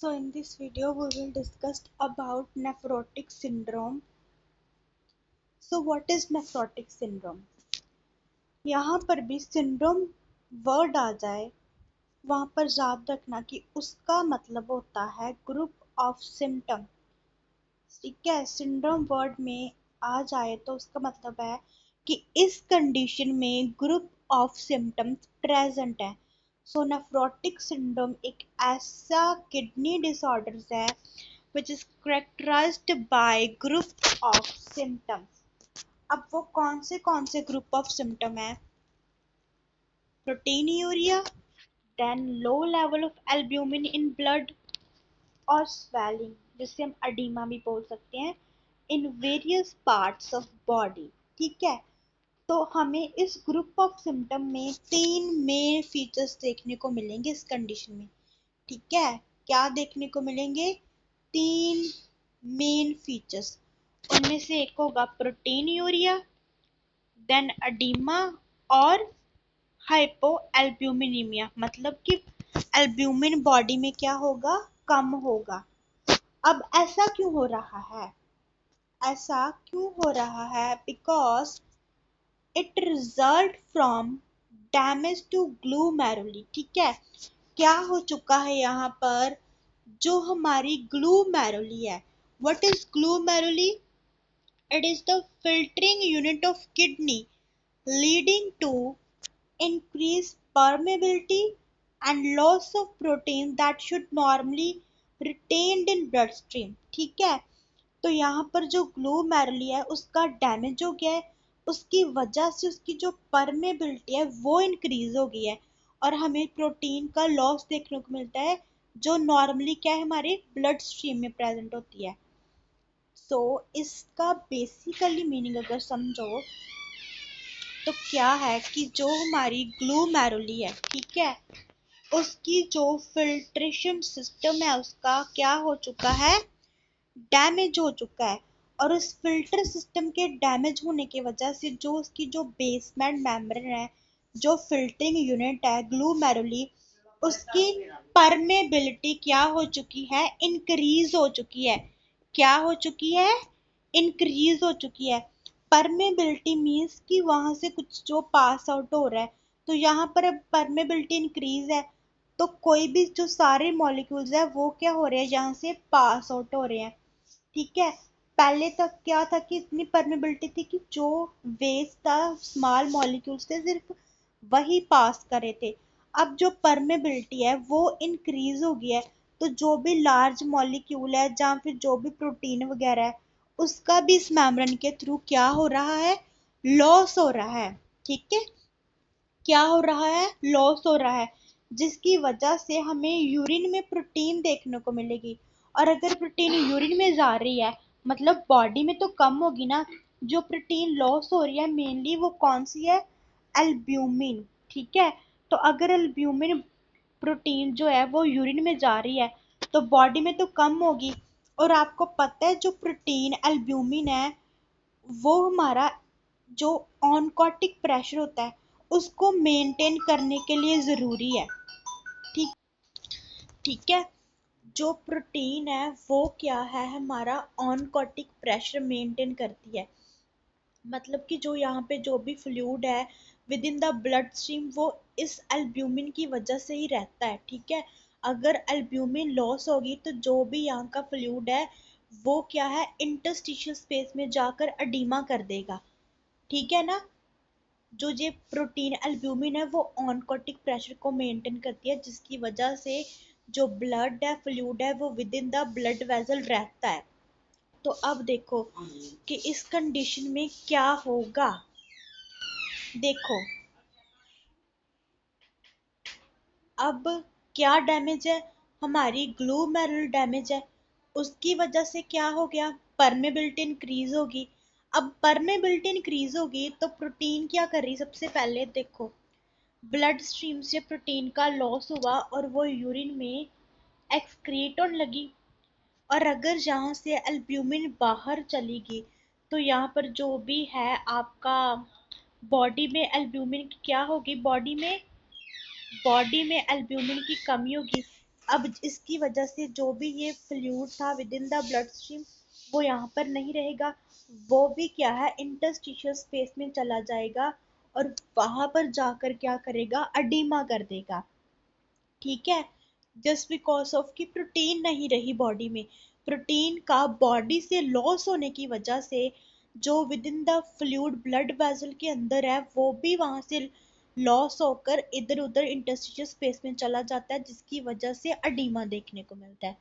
So in this video we will discuss about nephrotic syndrome. So what is nephrotic syndrome? यहाँ पर भी syndrome word आ जाए वहाँ पर याद रखना कि उसका मतलब होता है ग्रुप ऑफ सिम्टम। ठीक है, सिंड्रोम वर्ड में आ जाए तो उसका मतलब है कि इस कंडीशन में ग्रुप ऑफ सिम्टम्स प्रेजेंट है। सो नेफ्रोटिक सिंड्रोम एक ऐसा किडनी डिसऑर्डर है which is characterized by group of symptoms। अब वो कौन से ग्रुप ऑफ सिम्टम है? proteinuria, then low level of albumin in blood और swelling, जिसे हम अडीमा भी बोल सकते हैं, in various parts of body. ठीक है, तो हमें इस ग्रुप ऑफ सिम्टम में तीन मेन फीचर्स देखने को मिलेंगे इस कंडीशन में। ठीक है, क्या देखने को मिलेंगे? तीन मेन फीचर्स। उनमें से एक होगा प्रोटीनयूरिया, देन अडीमा और हाइपोएल्ब्यूमिनीमिया, मतलब कि एल्ब्यूमिन बॉडी में क्या होगा? कम होगा। अब ऐसा क्यों हो रहा है? ऐसा क्यों हो रहा है? Because it result from damage to glomeruli. ठीक है, क्या हो चुका है यहाँ पर? जो हमारी ग्लूमेरुली है, what is glomeruli? It is the filtering unit of kidney leading to increased permeability and loss of protein that should normally retained in bloodstream। ठीक है, तो यहाँ पर जो ग्लोमेरुली है उसका डैमेज हो गया है, उसकी वजह से उसकी जो परमेबिलिटी है वो इंक्रीज हो गई है और हमें प्रोटीन का लॉस देखने को मिलता है जो नॉर्मली क्या है, हमारे ब्लड स्ट्रीम में प्रेजेंट होती है। सो इसका बेसिकली मीनिंग अगर समझो तो क्या है कि जो हमारी ग्लूमेरुली है, ठीक है, उसकी जो फिल्ट्रेशन सिस्टम है उसका क्या हो चुका है? डैमेज हो चुका है। और उस फिल्टर सिस्टम के डैमेज होने की वजह से जो उसकी जो बेसमेंट मेम्ब्रेन है, जो फिल्टरिंग यूनिट है ग्लूमेरुली, उसकी परमेबिलिटी क्या हो चुकी है? इंक्रीज हो चुकी है। क्या हो चुकी है? इंक्रीज हो चुकी है। परमेबिलिटी मीन्स कि वहां से कुछ जो पास आउट हो रहा है, तो यहाँ पर अब परमेबिलिटी इंक्रीज है तो कोई भी जो सारे मॉलिक्यूल्स है वो क्या हो रहे हैं? यहाँ से पास आउट हो रहे हैं। ठीक है, पहले तक क्या था कि इतनी परमेबिलिटी थी कि जो वेस्ट था, स्मॉल मॉलिक्यूल्स थे, सिर्फ वही पास कर रहे थे। अब जो परमेबिलिटी है वो इंक्रीज हो गया है, तो जो भी लार्ज मॉलिक्यूल है या फिर जो भी प्रोटीन वगैरह है उसका भी इस मेम्ब्रेन के थ्रू क्या हो रहा है? लॉस हो रहा है। ठीक है, क्या हो रहा है? लॉस हो रहा है, जिसकी वजह से हमें यूरिन में प्रोटीन देखने को मिलेगी। और अगर प्रोटीन यूरिन में जा रही है मतलब बॉडी में तो कम होगी ना। जो प्रोटीन लॉस हो रही है मेनली वो कौन सी है? एल्ब्यूमिन। ठीक है, तो अगर एल्ब्यूमिन प्रोटीन जो है वो यूरिन में जा रही है तो बॉडी में तो कम होगी। और आपको पता है जो प्रोटीन एल्ब्यूमिन है वो हमारा जो ऑनकोटिक प्रेशर होता है उसको मेंटेन करने के लिए ज़रूरी है। ठीक ठीक है, जो प्रोटीन है वो क्या है? हमारा ऑनकोटिक प्रेशर मेंटेन करती है। मतलब कि जो यहाँ पे जो भी फ्लूइड है with in the blood stream वो इस एल्ब्यूमिन की वजह से ही रहता है। ठीक है, अगर एल्ब्यूमिन लॉस होगी तो जो भी यहाँ का फ्लूइड है वो क्या है? इंटरस्टिशियल स्पेस में जाकर अडीमा कर देगा। ठीक है ना, जो ये प्रोटीन एल्ब्यूमिन है वो ऑनकोटिक प्रेशर को मेंटेन करती है, जिसकी वजह से जो ब्लड है, फ्लूइड है, वो with in the blood vessel रहता है। तो अब देखो कि इस कंडीशन में क्या होगा। देखो अब क्या डैमेज है? हमारी ग्लूमेरुलर डैमेज है, उसकी वजह से क्या हो गया? परमेबिलिटी इंक्रीज होगी। अब परमेबिलिटी इंक्रीज होगी तो प्रोटीन क्या कर रही? सबसे पहले देखो, ब्लड स्ट्रीम से प्रोटीन का लॉस हुआ और वो यूरिन में एक्सक्रीट होने लगी। और अगर यहाँ से एल्ब्यूमिन बाहर चली गई तो यहाँ पर जो भी है आपका बॉडी में एल्ब्यूमिन की क्या होगी? बॉडी में एल्ब्यूमिन की कमी होगी। अब इसकी वजह से जो भी ये फ्लूइड था with in the blood stream वो यहाँ पर नहीं रहेगा, वो भी क्या है इंटरस्टिशियल स्पेस में चला जाएगा और वहां पर जाकर क्या करेगा, अडीमा कर देगा। ठीक है, जस्ट बिकॉज ऑफ कि प्रोटीन नहीं रही बॉडी में, प्रोटीन का बॉडी से लॉस होने की वजह से जो with in the fluid blood vessel के अंदर है वो भी वहां से लॉस होकर इधर उधर इंटरस्टिशियल स्पेस में चला जाता है, जिसकी वजह से अडीमा देखने को मिलता है।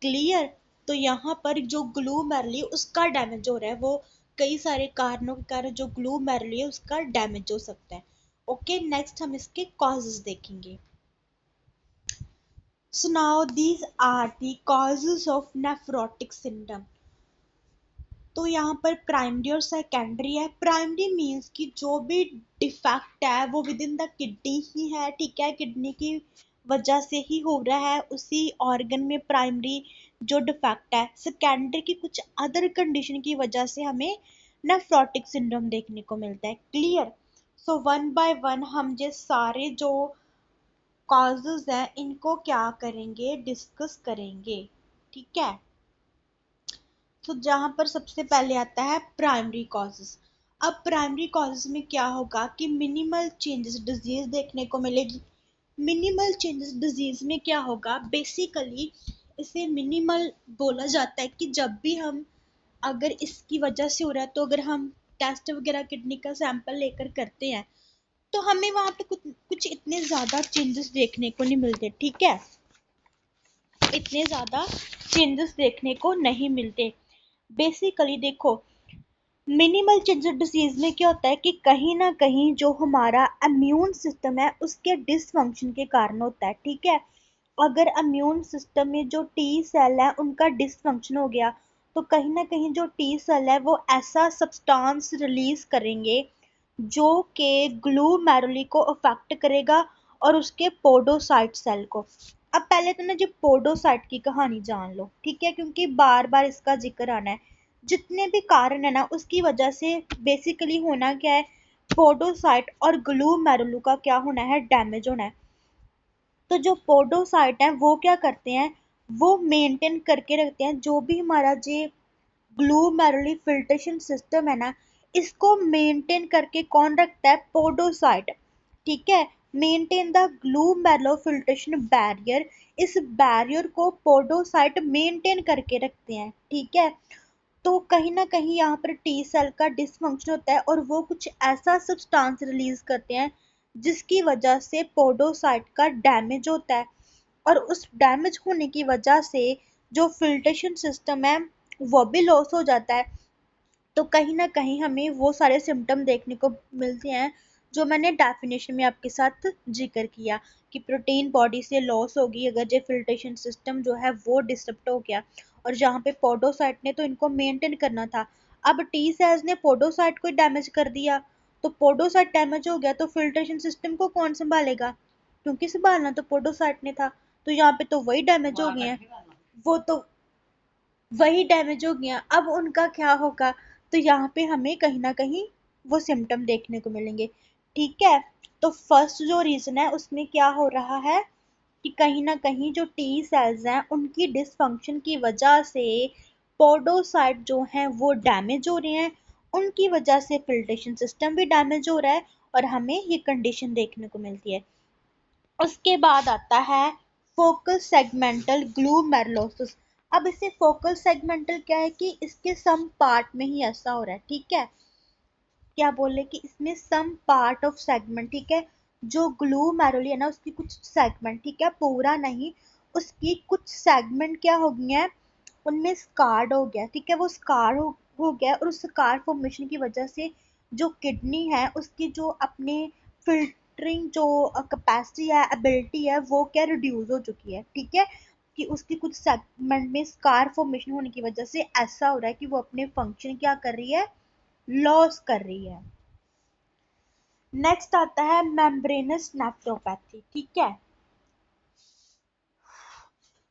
क्लियर? तो यहाँ पर जो ग्लूमेरुली उसका डैमेज हो रहा है, वो कई सारे कारणों के कारण जो ग्लूमेरुली है उसका डैमेज हो सकता है। ओके, नेक्स्ट हम इसके कॉजेज देखेंगे। So now these are the causes of nephrotic syndrome. तो यहाँ पर प्राइमरी और सेकेंडरी है। प्राइमरी मीन्स कि जो भी डिफेक्ट है वो विद इन द किडनी ही है, ठीक है, किडनी की वजह से ही हो रहा है, उसी ऑर्गन में प्राइमरी जो डिफेक्ट है। सेकेंडरी की कुछ अदर कंडीशन की वजह से हमें नेफ्रोटिक सिंड्रोम देखने को मिलता है। Clear? So one by one हम ये सारे जो कॉजेज हैं इनको क्या करेंगे, डिस्कस करेंगे। ठीक है, तो जहां पर सबसे पहले आता है प्राइमरी कॉजेज। अब प्राइमरी कॉजेज में क्या होगा कि मिनिमल चेंजेस डिजीज देखने को मिलेगी। मिनिमल चेंजेस डिजीज में क्या होगा, बेसिकली इसे मिनिमल बोला जाता है कि जब भी हम अगर इसकी वजह से हो रहा है तो अगर हम टेस्ट वगैरह किडनी का सैंपल लेकर करते हैं तो हमें वहां पे कुछ इतने ज्यादा चेंजेस देखने को नहीं मिलते। ठीक है, इतने ज्यादा चेंजेस देखने को नहीं मिलते। बेसिकली देखो, मिनिमल चेंजेस डिजीज में क्या होता है कि कहीं ना कहीं जो हमारा इम्यून सिस्टम है उसके डिसफंक्शन के कारण होता है। ठीक है, अगर इम्यून सिस्टम में जो टी सेल है उनका डिसफंक्शन हो गया तो कहीं ना कहीं जो टी सेल है वो ऐसा सब्सटेंस रिलीज करेंगे जो कि ग्लूमेरुली को अफेक्ट करेगा और उसके पोडोसाइट सेल को। अब पहले तो ना जो पोडोसाइट की कहानी जान लो, ठीक है, क्योंकि बार बार इसका जिक्र आना है। जितने भी कारण है ना उसकी वजह से बेसिकली होना क्या है, पोडोसाइट और ग्लूमेरुली का क्या होना है, डैमेज होना है। तो जो पोडोसाइट है वो क्या करते हैं, वो मेंटेन करके रखते हैं जो भी हमारा जो ग्लूमेरुली फिल्ट्रेशन सिस्टम है ना, इसको मेंटेन करके कौन रखता है, पोडोसाइट। ठीक है, मेंटेन द ग्लूमेरुलो फिल्ट्रेशन बैरियर, इस बैरियर को पोडोसाइट मेंटेन करके रखते हैं। ठीक है, तो कहीं ना कहीं यहाँ पर टी सेल का डिसफंक्शन होता है और वो कुछ ऐसा सब्सटेंस रिलीज करते हैं जिसकी वजह से पोडोसाइट का डैमेज होता है और उस डैमेज होने की वजह से जो फिल्ट्रेशन सिस्टम है वो भी लॉस हो जाता है। तो कहीं ना कहीं हमें वो सारे सिम्टम देखने को मिलते हैं जो मैंने डेफिनेशन में आपके साथ जिक्र किया कि प्रोटीन बॉडी से लॉस होगी अगर जो फिल्ट्रेशन सिस्टम जो है वो डिस्टर्ब हो गया, और जहाँ पे पोडोसाइट ने तो इनको मेंटेन करना था, अब टी सेल्स ने पोडोसाइट को डैमेज कर दिया, तो पोडोसाइट डैमेज हो गया तो फिल्ट्रेशन सिस्टम को कौन संभालेगा, क्योंकि संभालना तो पोडोसाइट ने था। तो यहाँ पे तो वही डैमेज हो गए हैं, वो तो वही डैमेज हो गया, अब उनका क्या होगा, तो यहाँ पे हमें कहीं ना कहीं वो सिम्टम देखने को मिलेंगे। ठीक है, तो फर्स्ट जो रीजन है उसमें क्या हो रहा है कि कहीं ना कहीं जो टी सेल्स हैं उनकी डिसफंक्शन की वजह से पोडोसाइट जो हैं वो डैमेज हो रहे हैं, उनकी वजह से फिल्ट्रेशन सिस्टम भी डैमेज हो रहा है और हमें ये कंडीशन देखने को मिलती है। उसके बाद आता है फोकल सेगमेंटल ग्लूमेरुलोसिस। अब इसे फोकल सेगमेंटल क्या है कि इसके सम पार्ट में ही ऐसा हो रहा है। ठीक है, क्या बोले कि इसमें सम पार्ट ऑफ सेगमेंट, ठीक है, जो ग्लूमेरुली है ना उसकी कुछ सेगमेंट, ठीक है, पूरा नहीं, उसकी कुछ सेगमेंट क्या हो गया है, उनमें स्कार्ड हो गया। ठीक है, वो स्कार हो गया और उस स्कार फॉर्मेशन की वजह से जो किडनी है उसकी जो अपने फिल्टरिंग जो कैपेसिटी है, एबिलिटी है, वो क्या रिड्यूस हो चुकी है। ठीक है, कि उसकी कुछ सेगमेंट में स्कार फॉर्मेशन होने की वजह से ऐसा हो रहा है कि वो अपने फंक्शन क्या कर रही है, लॉस कर रही है। नेक्स्ट आता है मेम्ब्रेनस नेफ्रोपैथी। ठीक है,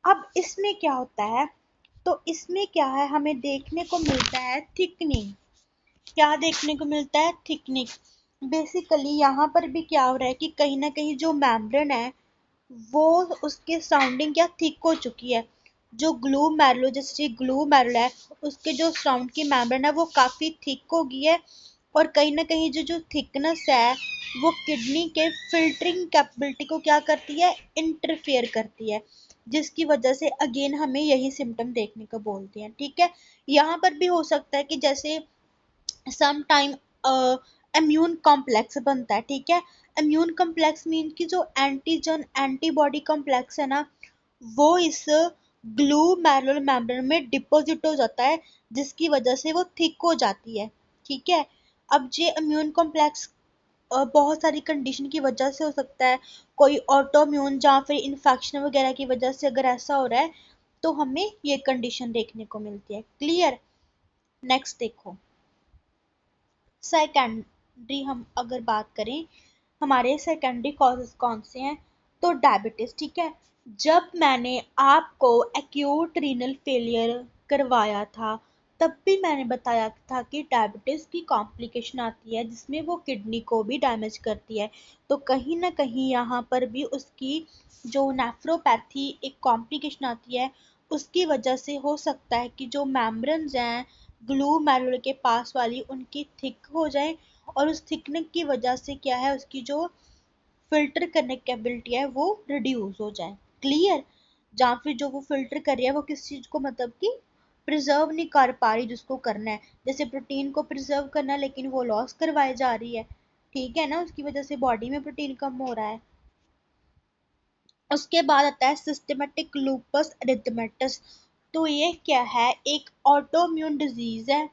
अब इसमें क्या होता है, तो इसमें क्या है, हमें देखने को मिलता है थिकनिंग। क्या देखने को मिलता है, थिकनिंग। बेसिकली यहाँ पर भी क्या हो रहा है कि कहीं ना कहीं जो मेम्ब्रेन है वो उसके सराउंडिंग क्या थिक हो चुकी है। जो ग्लू मैरुलो, जैसे ग्लू मैरुलो है, उसके जो सराउंड की मेम्ब्रेन है वो काफी थिक हो गई है। और कहीं ना कहीं जो जो थिकनेस है वो किडनी के फिल्टरिंग कैपेबिलिटी को क्या करती है, इंटरफेयर करती है, जिसकी वजह से अगेन हमें यही सिम्टम देखने को बोलते हैं। ठीक है, यहाँ पर भी हो सकता है कि जैसे सम टाइम इम्यून कॉम्प्लेक्स बनता है। ठीक है, इम्यून कॉम्प्लेक्स मीन कि जो एंटीजन एंटीबॉडी कॉम्प्लेक्स है ना, वो इस ग्लू मैरुलर मेम्ब्रेन में डिपॉजिट हो जाता है, जिसकी वजह से वो थिक हो जाती है। ठीक है, अब ये इम्यून कॉम्प्लेक्स बहुत सारी कंडीशन की वजह से हो सकता है, कोई ऑटोम्यून या फिर इन्फेक्शन वगैरह की वजह से अगर ऐसा हो रहा है तो हमें ये कंडीशन देखने को मिलती है। क्लियर। नेक्स्ट देखो, सेकेंडरी हम अगर बात करें, हमारे सेकेंडरी कॉजेज कौन से हैं, तो डायबिटीज। ठीक है, जब मैंने आपको एक्यूट रीनल फेलियर करवाया था तब भी मैंने बताया था कि डायबिटीज की कॉम्प्लिकेशन आती है जिसमें वो किडनी को भी डैमेज करती है। तो कहीं ना कहीं यहाँ पर भी उसकी जो नेफ्रोपैथी एक कॉम्प्लिकेशन आती है, उसकी वजह से हो सकता है कि जो मेम्ब्रेन्स हैं ग्लू मैरुलर के पास वाली उनकी थिक हो जाए, और उस थिकनेस की वजह से क्या है, उसकी जो फिल्टर करने की एबिलिटी है वो रिड्यूस हो जाए। क्लियर। जहाँ फिर जो वो फिल्टर कर रही है वो किस चीज को, मतलब कि प्रिजर्व नहीं कर पा रही जिसको करना है, जैसे प्रोटीन को प्रिजर्व करना है लेकिन वो लॉस करवाई जा रही है। ठीक है ना, उसकी वजह से बॉडी में प्रोटीन कम हो रहा है। उसके बाद आता है सिस्टेमेटिक लूपस एरिथमेटस। तो ये क्या है, एक ऑटोम्यून डिजीज है।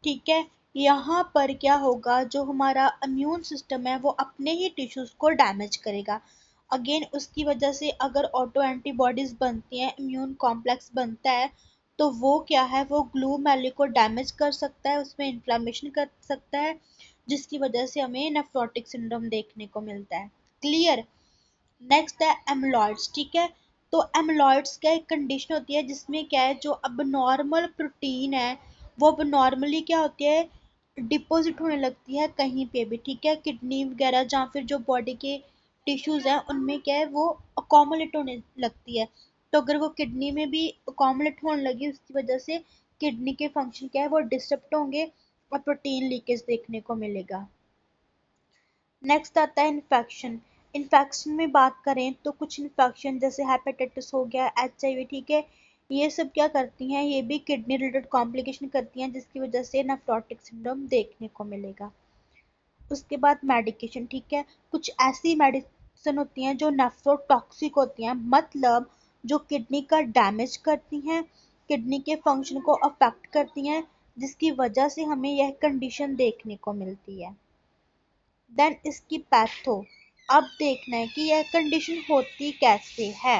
ठीक है, यहाँ पर क्या होगा, जो हमारा इम्यून सिस्टम है वो अपने ही टिश्यूज को डैमेज करेगा। अगेन उसकी वजह से अगर ऑटो एंटीबॉडीज बनती हैं, इम्यून कॉम्प्लेक्स बनता है, तो वो क्या है, वो ग्लू मैली को डैमेज कर सकता है, उसमें इन्फ्लामेशन कर सकता है, जिसकी वजह से हमें नेफ्रोटिक सिंड्रोम देखने को मिलता है। क्लियर। नेक्स्ट है एमलॉइड्स। ठीक है, तो एमलॉइड्स क्या एक कंडीशन होती है जिसमें क्या है, जो अब नॉर्मल प्रोटीन है वो अब नॉर्मली क्या होती है, डिपॉजिट होने लगती है कहीं पे भी। ठीक है, किडनी वगैरह जहाँ फिर जो बॉडी के टिश्यूज हैं उनमें क्या है वो अकोमोलेट होने लगती है। तो अगर वो किडनी में भी अकोमोलेट होने लगी, उसकी वजह से किडनी के फंक्शन क्या है वो डिस्टर्ब होंगे और प्रोटीन लीकेज देखने को मिलेगा। नेक्स्ट आता है इन्फेक्शन। इन्फेक्शन में बात करें तो कुछ इन्फेक्शन जैसे हेपेटाइटिस हो गया, HIV, ठीक है, ये सब क्या करती हैं, ये भी किडनी रिलेटेड कॉम्प्लिकेशन करती हैं, जिसकी वजह से नेफ्रोटिक सिंड्रोम देखने को मिलेगा। उसके बाद मेडिकेशन। ठीक है, कुछ ऐसी मेडिसिन होती हैं जो नेफ्रोटॉक्सिक होती हैं, मतलब जो किडनी का डैमेज करती हैं, किडनी के फंक्शन को अफेक्ट करती हैं, जिसकी वजह से हमें यह कंडीशन देखने को मिलती है। देन इसकी पैथो। अब देखना है कि यह कंडीशन होती कैसे है।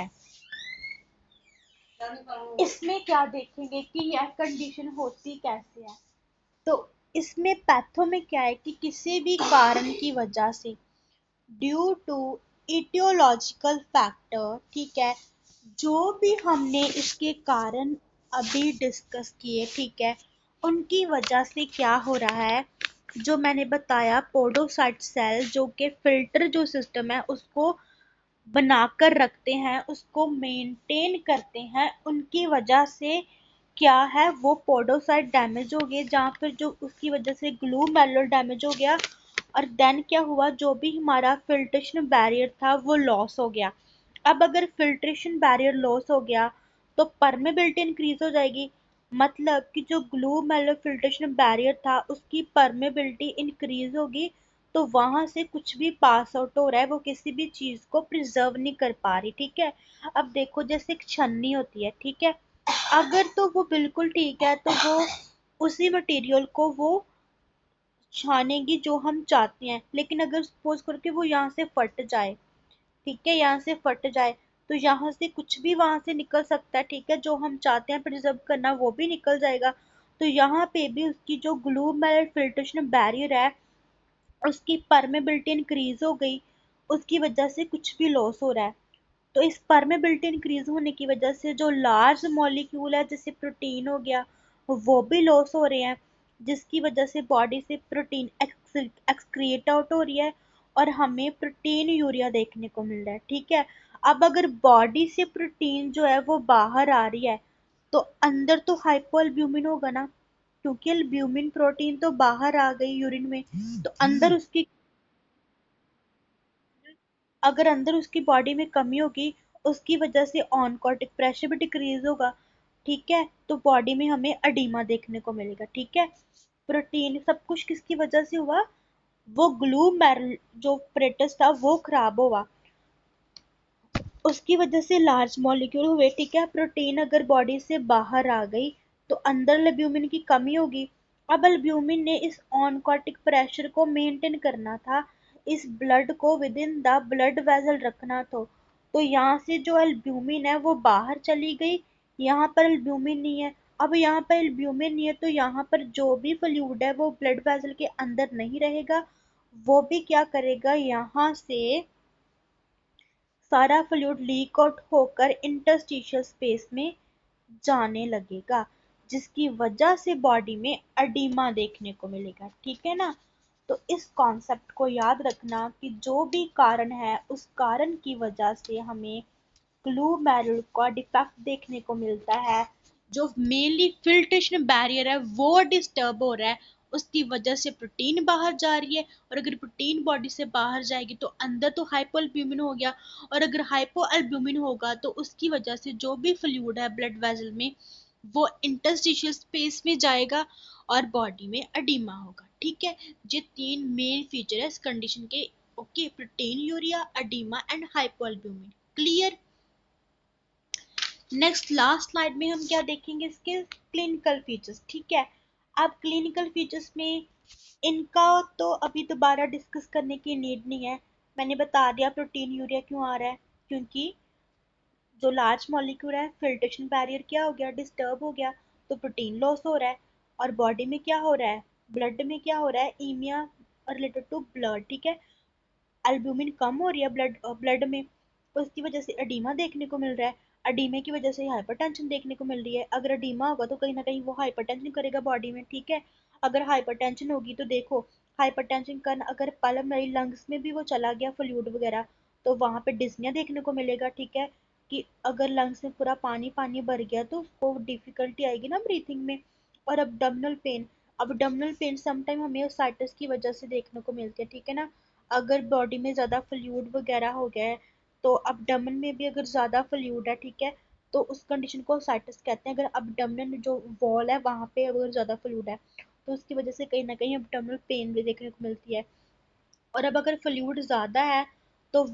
इसमें क्या देखेंगे कि यह कंडीशन होती कैसे है। तो इसमें पैथो में क्या है कि किसी भी कारण की वजह से, ड्यू टू इटियोलॉजिकल फैक्टर, ठीक है, जो भी हमने इसके कारण अभी डिस्कस किए, ठीक है, उनकी वजह से क्या हो रहा है, जो मैंने बताया पोडोसाइट सेल जो कि फिल्टर जो सिस्टम है उसको बनाकर रखते हैं, उसको मेंटेन करते हैं, उनकी वजह से क्या है, वो पोडोसाइट डैमेज हो गए, जहाँ पर जो उसकी वजह से ग्लू मैरुलर डैमेज हो गया। और देन क्या हुआ, जो भी हमारा फिल्ट्रेशन बैरियर था वो लॉस हो गया। अब अगर फिल्ट्रेशन बैरियर लॉस हो गया तो परमेबिलिटी इंक्रीज हो जाएगी, मतलब कि जो ग्लू मैरुलर फिल्ट्रेशन बैरियर था उसकी परमेबिलिटी इंक्रीज होगी, तो वहां से कुछ भी पास आउट हो रहा है वो किसी भी चीज को प्रिजर्व नहीं कर पा रही। ठीक है, अब देखो जैसे एक छन्नी होती है, ठीक है, अगर तो वो बिल्कुल ठीक है तो वो उसी मटेरियल को वो छानेगी जो हम चाहते हैं, लेकिन अगर सपोज करके वो यहाँ से फट जाए, ठीक है, यहाँ से फट जाए, तो यहाँ से कुछ भी वहां से निकल सकता है। ठीक है, जो हम चाहते हैं प्रिजर्व करना वो भी निकल जाएगा। तो यहाँ पे भी उसकी जो ग्लू मेल फिल्ट्रेशन बैरियर है उसकी परमेबिलिटी इंक्रीज हो गई, उसकी वजह से कुछ भी लॉस हो रहा है। तो इस परमेबिलिटी इंक्रीज होने की वजह से जो लार्ज मॉलिक्यूल है जैसे प्रोटीन हो गया वो भी लॉस हो रहे हैं, जिसकी वजह से बॉडी से प्रोटीन एक्सक्रिएट आउट हो रही है और हमें प्रोटीन यूरिया देखने को मिल रहा है। ठीक है, अब अगर बॉडी से प्रोटीन जो है वो बाहर आ रही है तो अंदर तो हाइपो एल्ब्यूमिन होगा ना, क्योंकि एल्ब्यूमिन प्रोटीन तो बाहर आ गई यूरिन में, तो अंदर उसकी, अगर अंदर उसकी बॉडी में कमी होगी उसकी वजह से ऑनकोटिक प्रेशर भी डिक्रीज होगा, ठीक है, तो बॉडी में हमें अडीमा देखने को मिलेगा, ठीक है। प्रोटीन सब कुछ किसकी वजह से हुआ, वो ग्लू मैरल जो प्रेटस था वो खराब हुआ, उसकी वजह से लार्ज मॉलिक्यूल हुए, ठीक है। प्रोटीन अगर बॉडी से बाहर आ गई तो अंदर एल्ब्यूमिन की कमी होगी। अब एल्ब्यूमिन ने इस ऑनकोटिक प्रेशर को मेंटेन करना था, इस ब्लड को with in the blood vessel रखना तो यहाँ से जो एल्ब्यूमिन है वो बाहर चली गई, यहाँ पर एल्ब्यूमिन नहीं है। अब यहाँ पर एल्ब्यूमिन नहीं है तो यहाँ पर जो भी फ्लूइड है वो ब्लड वेसल के अंदर नहीं रहेगा, वो भी क्या करेगा, यहाँ से सारा फ्लूइड लीक आउट होकर इंटरस्टिशियल स्पेस में जाने लगेगा, जिसकी वजह से बॉडी में अडीमा देखने को मिलेगा, ठीक है ना। तो इस कॉन्सेप्ट को याद रखना कि जो भी कारण है उस कारण की वजह से हमें ग्लूमेरुल का डिफेक्ट देखने को मिलता है, जो मेनली फिल्ट्रेशन बैरियर है वो डिस्टर्ब हो रहा है, उसकी वजह से प्रोटीन बाहर जा रही है, और अगर प्रोटीन बॉडी से बाहर जाएगी तो अंदर तो हाइपोएल्ब्यूमिन हो गया, और अगर हाइपोएल्ब्यूमिन होगा तो उसकी वजह से जो भी फ्लूइड है ब्लड वेसल में वो इंटरस्टिशियल स्पेस में जाएगा और बॉडी में अडीमा होगा, ठीक है। ये तीन मेन फीचर है इस कंडीशन के, okay, proteinuria, oedema and hypoalbumin, clear. Next last slide में हम क्या देखेंगे, इसके क्लिनिकल फीचर्स, ठीक है। अब क्लिनिकल फीचर्स में इनका तो अभी दोबारा डिस्कस करने की नीड नहीं है, मैंने बता दिया प्रोटीन यूरिया क्यों आ रहा है, क्योंकि जो लार्ज मॉलिक्यूल है फिल्ट्रेशन बैरियर क्या हो गया, डिस्टर्ब हो गया, तो प्रोटीन लॉस हो रहा है, और बॉडी में क्या हो रहा है, ब्लड में क्या हो रहा है, ईमिया रिलेटेड टू ब्लड, ठीक है, एल्ब्यूमिन कम हो रही है ब्लड में, तो उसकी वजह से अडीमा देखने को मिल रहा है, अडीमे की वजह से हाइपरटेंशन देखने को मिल रही है, अगर अडीमा होगा तो कहीं ना कहीं वो हाइपरटेंशन करेगा बॉडी में, ठीक है। अगर हाइपरटेंशन होगी तो देखो, हाइपरटेंशन का अगर पल्मोनरी लंग्स में भी वो चला गया फ्लूइड वगैरह तो वहां पे डिस्निया देखने को मिलेगा, ठीक है, कि अगर लंग्स में पूरा पानी पानी भर गया तो उसको डिफिकल्टी आएगी ना ब्रीथिंग में। और abdominal पेन समटाइम हमें साइटस की वजह से देखने को मिलती है, ठीक है ना। अगर बॉडी में ज़्यादा फ्लूइड वगैरह हो गया है तो अबडमन में भी अगर ज़्यादा फ्लूइड है, ठीक है, तो उस कंडीशन को साइटस कहते हैं। अगर अबडमन जो वॉल है वहाँ पे अगर ज़्यादा फ्लूइड है तो उसकी वजह से कहीं ना कहीं अबडोमिनल पेन भी देखने को मिलती है। और अब अगर फ्लूइड ज़्यादा है तो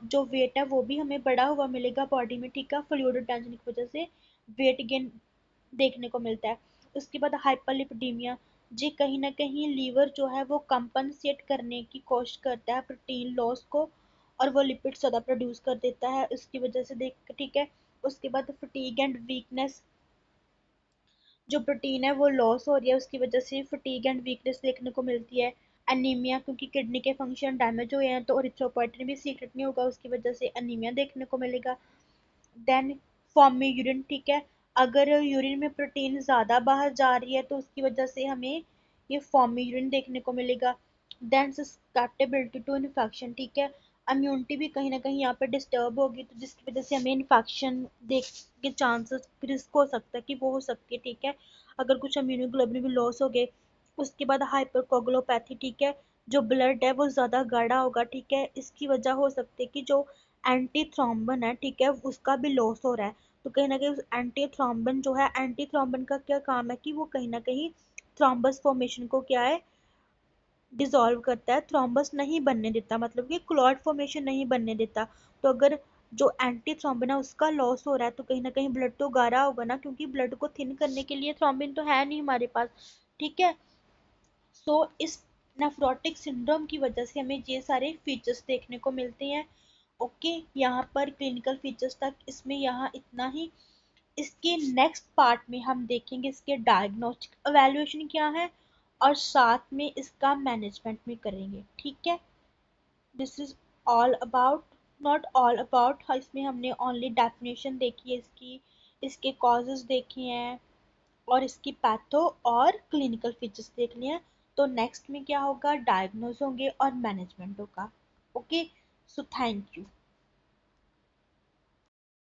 जो वेट है वो भी हमें बढ़ा हुआ मिलेगा बॉडी में, ठीक है, फ्लूइड रिटेंशन की वजह से वेट गेन देखने को मिलता है। उसके बाद हाइपरलिपिडीमिया, जी कहीं ना कहीं लीवर जो है वो कंपनसेट करने की कोशिश करता है प्रोटीन लॉस को, और वो लिपिड ज़्यादा प्रोड्यूस कर देता है उसकी वजह से देख, ठीक है। उसके बाद फटीग एंड वीकनेस, जो प्रोटीन है वो लॉस हो रही है उसकी वजह से फटीग एंड वीकनेस देखने को मिलती है। एनीमिया, क्योंकि किडनी के फंक्शन डैमेज हुए हैं तो इरिथ्रोपोइटिन भी सीक्रेट नहीं होगा, उसकी वजह से एनीमिया देखने को मिलेगा। देन फॉर्म में यूरिन, ठीक है, अगर यूरिन में प्रोटीन ज़्यादा बाहर जा रही है तो उसकी वजह से हमें ये फॉर्म में यूरिन देखने को मिलेगा। देन सस्केप्टेबिलिटी टू इन्फेक्शन, ठीक है, इम्यूनिटी भी कहीं ना कहीं यहाँ पे डिस्टर्ब होगी तो जिसकी वजह से हमें इन्फेक्शन देख के चांसेस रिस्क हो सकता है कि वो हो सकती है, ठीक है, अगर कुछ इम्यूनोग्लोबिन भी लॉस हो गए। उसके बाद हाइपरकोगुलोपैथी, ठीक है, जो ब्लड है वो ज़्यादा गाढ़ा होगा, ठीक है, इसकी वजह हो सकती है कि जो एंटी थ्रोम्बन है, ठीक है, उसका भी लॉस हो रहा है, तो कहीं ना कहीं उस एंटी थ्रोम्बन जो है, एंटी थ्रोम्बन का क्या काम है कि वो कहीं ना कहीं थ्रोम्बस फॉर्मेशन को क्या है, डिसॉल्व करता है, थ्रोम्बस नहीं बनने देता, मतलब कि क्लॉट फॉर्मेशन नहीं बनने देता। तो अगर जो एंटी थ्रोम्बिन है उसका लॉस हो रहा है तो कहीं ना कहीं ब्लड तो गाढ़ा होगा ना, क्योंकि ब्लड को थिन करने के लिए थ्रोम्बिन तो है नहीं हमारे पास, ठीक है। सो इस नेफ्रोटिक सिंड्रोम की वजह से हमें ये सारे फीचर्स देखने को मिलते हैं, ओके। यहाँ पर क्लिनिकल फीचर्स तक इसमें यहाँ इतना ही। इसके नेक्स्ट पार्ट में हम देखेंगे इसके डायग्नोस्टिक एवेल्युएशन क्या है और साथ में इसका मैनेजमेंट भी करेंगे, ठीक है। This is all about, not all about, इसमें हमने ओनली डेफिनेशन देखी है इसकी, इसके कॉजेज देखे हैं और इसकी पैथो और क्लिनिकल फीचर्स देख लिए हैं। तो नेक्स्ट में क्या होगा, डायग्नोज होंगे और मैनेजमेंट होगा, ओके। So thank you.